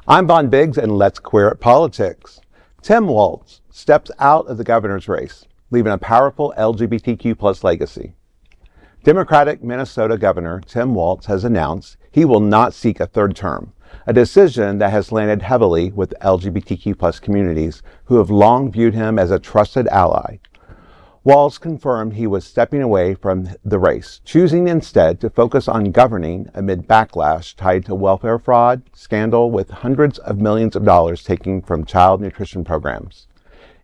I'm Von Biggs, and let's queer it politics. Tim Walz steps out of the governor's race, leaving a powerful LGBTQ plus legacy. Democratic Minnesota Governor Tim Walz has announced he will not seek a third term, a decision that has landed heavily with LGBTQ plus communities who have long viewed him as a trusted ally. Walz confirmed he was stepping away from the race, choosing instead to focus on governing amid backlash tied to welfare fraud scandal with hundreds of millions of dollars taken from child nutrition programs.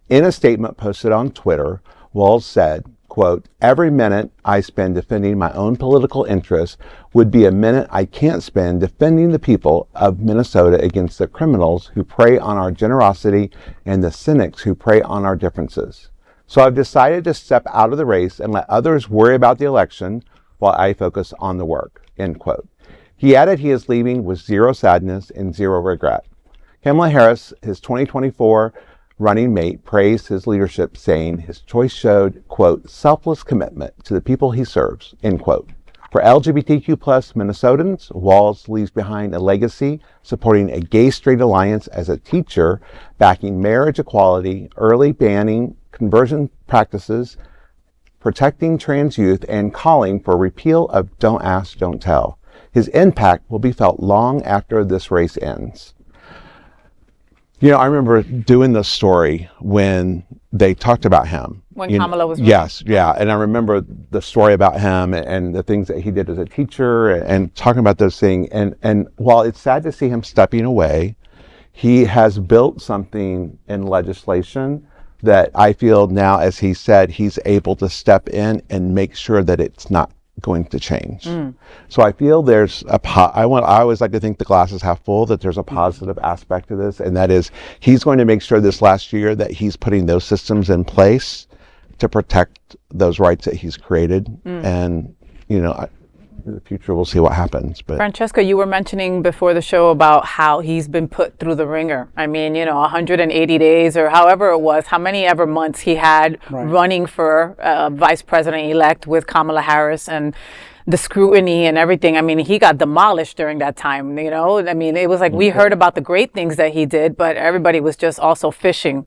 In a statement posted on Twitter, Walz said, quote, "Every minute I spend defending my own political interests would be a minute I can't spend defending the people of Minnesota against the criminals who prey on our generosity and the cynics who prey on our differences. So I've decided to step out of the race and let others worry about the election while I focus on the work," end quote. He added he is leaving with zero sadness and zero regret. Kamala Harris, his 2024 running mate, praised his leadership, saying his choice showed, quote, "selfless commitment to the people he serves," end quote. For LGBTQ plus Minnesotans, Walz leaves behind a legacy supporting a gay-straight alliance as a teacher, backing marriage equality, early banning conversion practices, protecting trans youth, and calling for repeal of Don't Ask, Don't Tell. His impact will be felt long after this race ends. You know, I remember doing this story when they talked about him. When Kamala was running. Yes, yeah. And I remember the story about him and the things that he did as a teacher and talking about those things. And while it's sad to see him stepping away, he has built something in legislation that I feel now, as he said, he's able to step in and make sure that it's not going to change. So I feel there's I always like to think the glass is half full, that there's a positive aspect to this, and that is he's going to make sure this last year that he's putting those systems in place to protect those rights that he's created. And, you know, in the future, we'll see what happens. But Francesca, you were mentioning before the show about how he's been put through the ringer. I mean, you know, 180 days or however it was, how many ever months he had running for vice president-elect with Kamala Harris, and the scrutiny and everything. I mean, he got demolished during that time, you know. I mean, it was like we heard about the great things that he did, but everybody was just also fishing.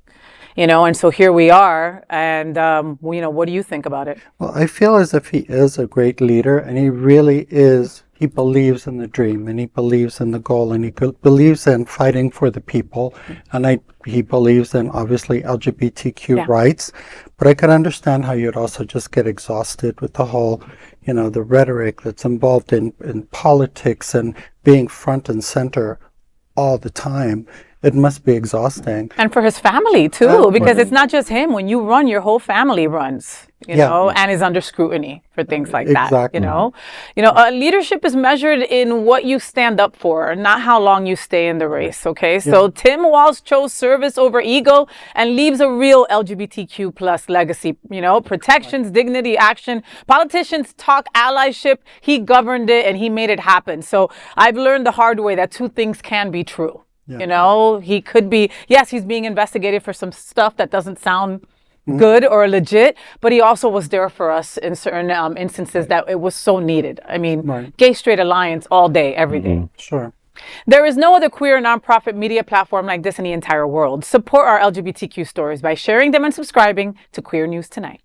You know, and so here we are, and, you know, what do you think about it? Well, I feel as if he is a great leader, and he really is. He believes in the dream, and he believes in the goal, and he believes in fighting for the people, and he believes in, obviously, LGBTQ rights. But I could understand how you'd also just get exhausted with the whole, you know, the rhetoric that's involved in politics and being front and center all the time. It must be exhausting. And for his family, too, because it's not just him. When you run, your whole family runs, you know, and is under scrutiny for things like that, you know. Leadership is measured in what you stand up for, not how long you stay in the race, okay? So Tim Walz chose service over ego and leaves a real LGBTQ plus legacy, you know, protections, dignity, action. Politicians talk allyship. He governed it, and he made it happen. So I've learned the hard way that two things can be true. You know, he could be, yes, he's being investigated for some stuff that doesn't sound good or legit, but he also was there for us in certain instances that it was so needed. I mean, gay straight alliance all day, every day. Sure. There is no other queer nonprofit media platform like this in the entire world. Support our LGBTQ stories by sharing them and subscribing to Queer News Tonight.